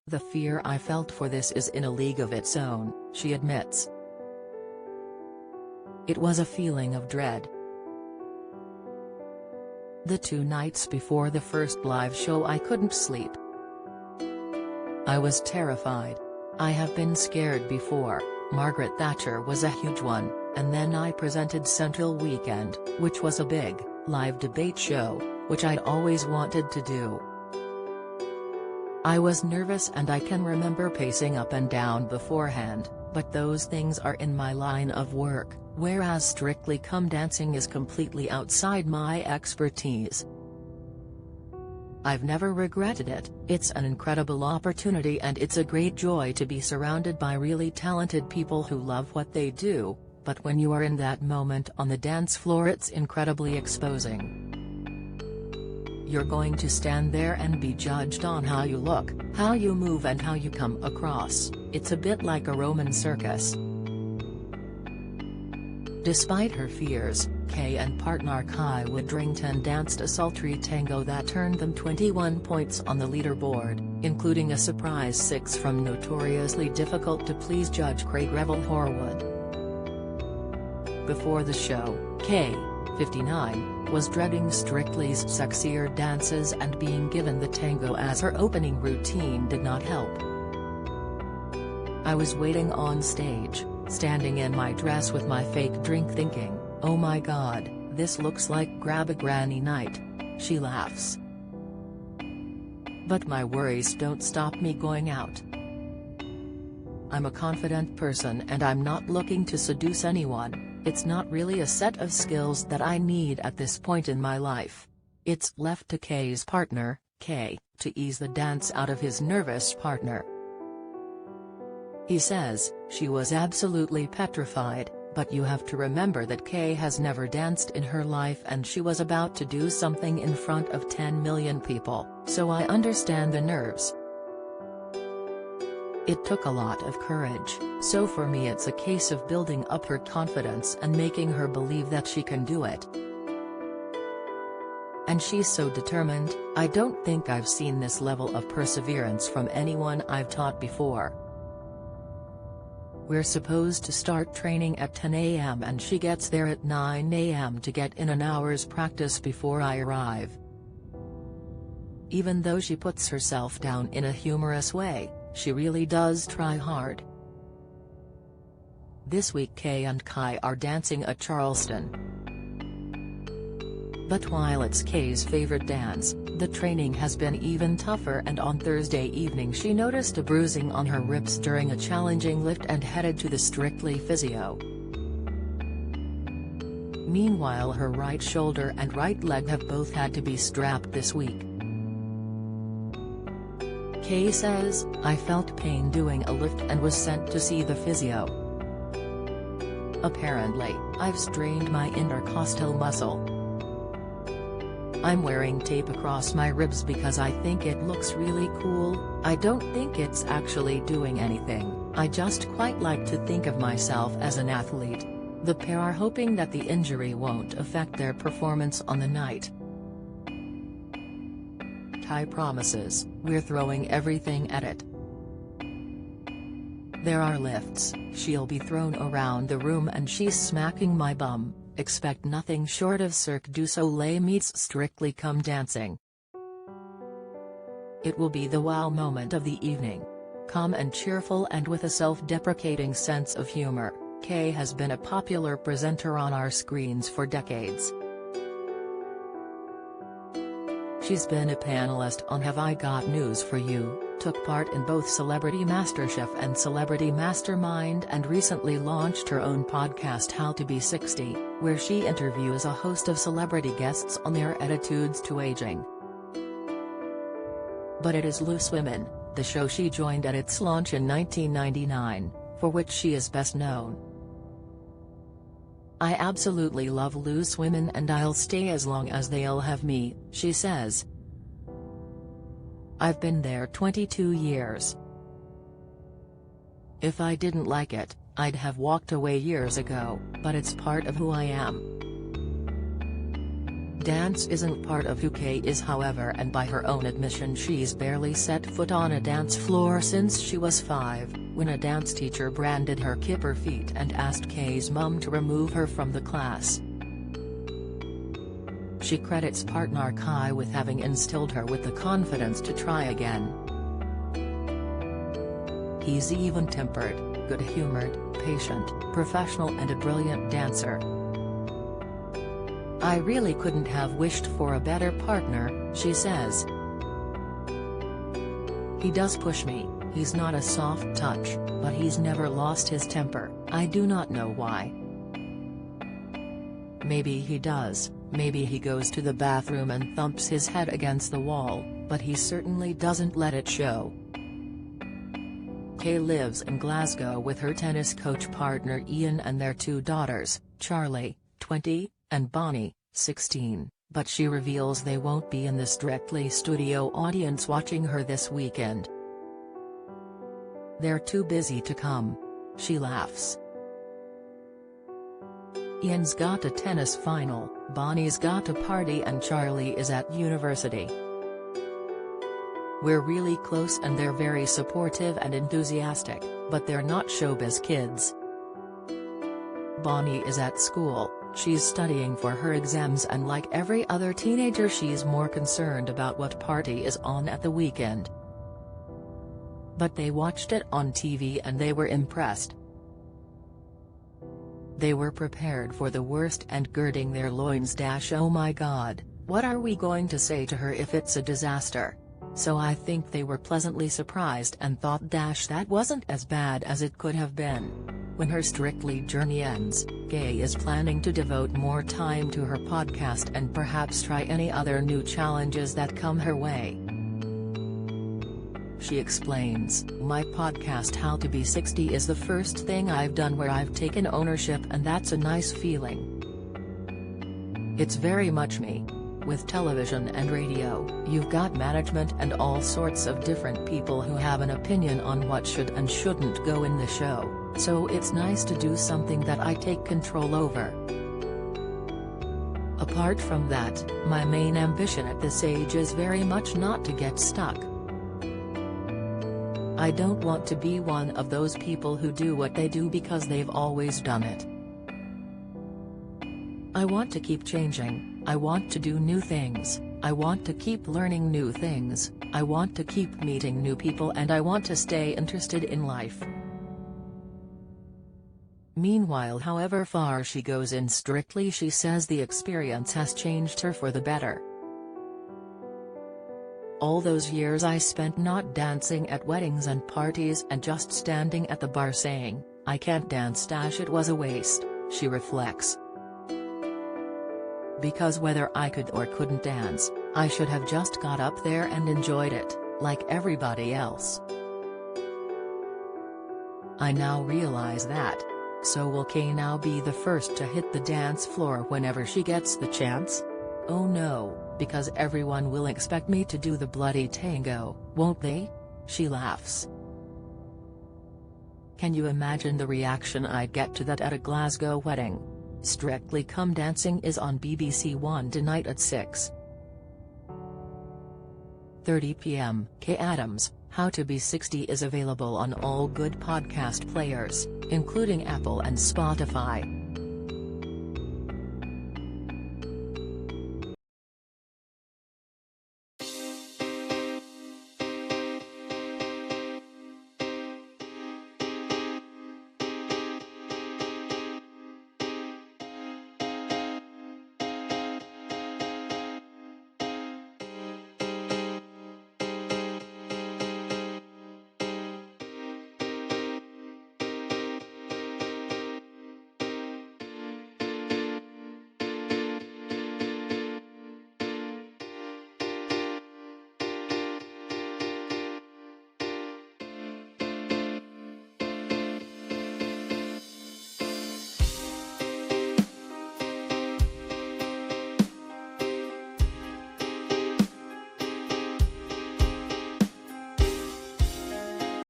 The fear I felt for this is in a league of its own, she admits. It was a feeling of dread. The 2 nights before the first live show I couldn't sleep. I was terrified. I have been scared before. Margaret Thatcher was a huge one, and then I presented Central Weekend, which was a big, live debate show, which I'd always wanted to do. I was nervous and I can remember pacing up and down beforehand, but those things are in my line of work, whereas Strictly Come Dancing is completely outside my expertise. I've never regretted it. It's an incredible opportunity and it's a great joy to be surrounded by really talented people who love what they do, but when you are in that moment on the dance floor it's incredibly exposing. You're going to stand there and be judged on how you look, how you move and how you come across. It's a bit like a Roman circus. Despite her fears, Kaye and partner Kai Widdrington danced a sultry tango that turned them 21 points on the leaderboard, including a surprise 6 from notoriously difficult-to-please judge Craig Revel Horwood. Before the show, Kaye, 59, was dreading Strictly's sexier dances and being given the tango as her opening routine did not help. I was waiting on stage, standing in my dress with my fake drink thinking, oh my god, this looks like grab a granny night. She laughs. But my worries don't stop me going out. I'm a confident person and I'm not looking to seduce anyone. It's not really a set of skills that I need at this point in my life. It's left to Kaye's partner, Kaye, to ease the dance out of his nervous partner. He says, she was absolutely petrified, but you have to remember that Kaye has never danced in her life and she was about to do something in front of 10 million people, so I understand the nerves. It took a lot of courage, so for me it's a case of building up her confidence and making her believe that she can do it. And she's so determined. I don't think I've seen this level of perseverance from anyone I've taught before. We're supposed to start training at 10 a.m. and she gets there at 9 a.m. to get in an hour's practice before I arrive. Even though she puts herself down in a humorous way, she really does try hard. This week Kaye and Kai are dancing at Charleston. But while it's Kaye's favorite dance, the training has been even tougher and on Thursday evening she noticed a bruising on her ribs during a challenging lift and headed to the Strictly physio. Meanwhile her right shoulder and right leg have both had to be strapped this week. Kaye says, I felt pain doing a lift and was sent to see the physio. Apparently, I've strained my intercostal muscle. I'm wearing tape across my ribs because I think it looks really cool. I don't think it's actually doing anything, I just quite like to think of myself as an athlete. The pair are hoping that the injury won't affect their performance on the night. Kai promises, we're throwing everything at it. There are lifts, she'll be thrown around the room and she's smacking my bum. Expect nothing short of Cirque du Soleil meets Strictly Come Dancing. It will be the wow moment of the evening. Calm and cheerful and with a self-deprecating sense of humor, Kaye has been a popular presenter on our screens for decades. She's been a panelist on Have I Got News for You, took part in both Celebrity MasterChef and Celebrity Mastermind and recently launched her own podcast How to Be 60, where she interviews a host of celebrity guests on their attitudes to aging. But it is Loose Women, the show she joined at its launch in 1999, for which she is best known. I absolutely love Loose Women and I'll stay as long as they'll have me, she says. I've been there 22 years. If I didn't like it, I'd have walked away years ago, but it's part of who I am. Dance isn't part of who Kaye is, however, and by her own admission she's barely set foot on a dance floor since she was 5, when a dance teacher branded her kipper feet and asked Kaye's mum to remove her from the class. She credits partner Kaye with having instilled her with the confidence to try again. He's even-tempered, good-humored, patient, professional and a brilliant dancer. I really couldn't have wished for a better partner, she says. He does push me, he's not a soft touch, but he's never lost his temper. I do not know why. Maybe he does, maybe he goes to the bathroom and thumps his head against the wall, but he certainly doesn't let it show. Kaye lives in Glasgow with her tennis coach partner Ian and their 2 daughters, Charlie, 20, and Bonnie, 16, but she reveals they won't be in the Strictly studio audience watching her this weekend. They're too busy to come. She laughs. Ian's got a tennis final, Bonnie's got a party and Charlie is at university. We're really close and they're very supportive and enthusiastic, but they're not showbiz kids. Bonnie is at school, she's studying for her exams and like every other teenager she's more concerned about what party is on at the weekend. But they watched it on TV and they were impressed. They were prepared for the worst and girding their loins. Oh my god, what are we going to say to her if it's a disaster? So I think they were pleasantly surprised and thought that wasn't as bad as it could have been. When her Strictly journey ends, Kaye is planning to devote more time to her podcast and perhaps try any other new challenges that come her way. She explains, "My podcast How to Be 60 is the first thing I've done where I've taken ownership and that's a nice feeling. It's very much me. With television and radio, you've got management and all sorts of different people who have an opinion on what should and shouldn't go in the show, so it's nice to do something that I take control over. Apart from that, my main ambition at this age is very much not to get stuck. I don't want to be one of those people who do what they do because they've always done it. I want to keep changing. I want to do new things, I want to keep learning new things, I want to keep meeting new people and I want to stay interested in life." Meanwhile, however far she goes in Strictly, she says the experience has changed her for the better. "All those years I spent not dancing at weddings and parties and just standing at the bar saying, 'I can't dance', it was a waste," she reflects. "Because whether I could or couldn't dance, I should have just got up there and enjoyed it, like everybody else. I now realize that. So will Kaye now be the first to hit the dance floor whenever she gets the chance? Oh no, because everyone will expect me to do the bloody tango, won't they?" She laughs. "Can you imagine the reaction I'd get to that at a Glasgow wedding?" Strictly Come Dancing is on BBC One tonight at 6:30 p.m. Kaye Adams, How to Be 60 is available on all good podcast players, including Apple and Spotify.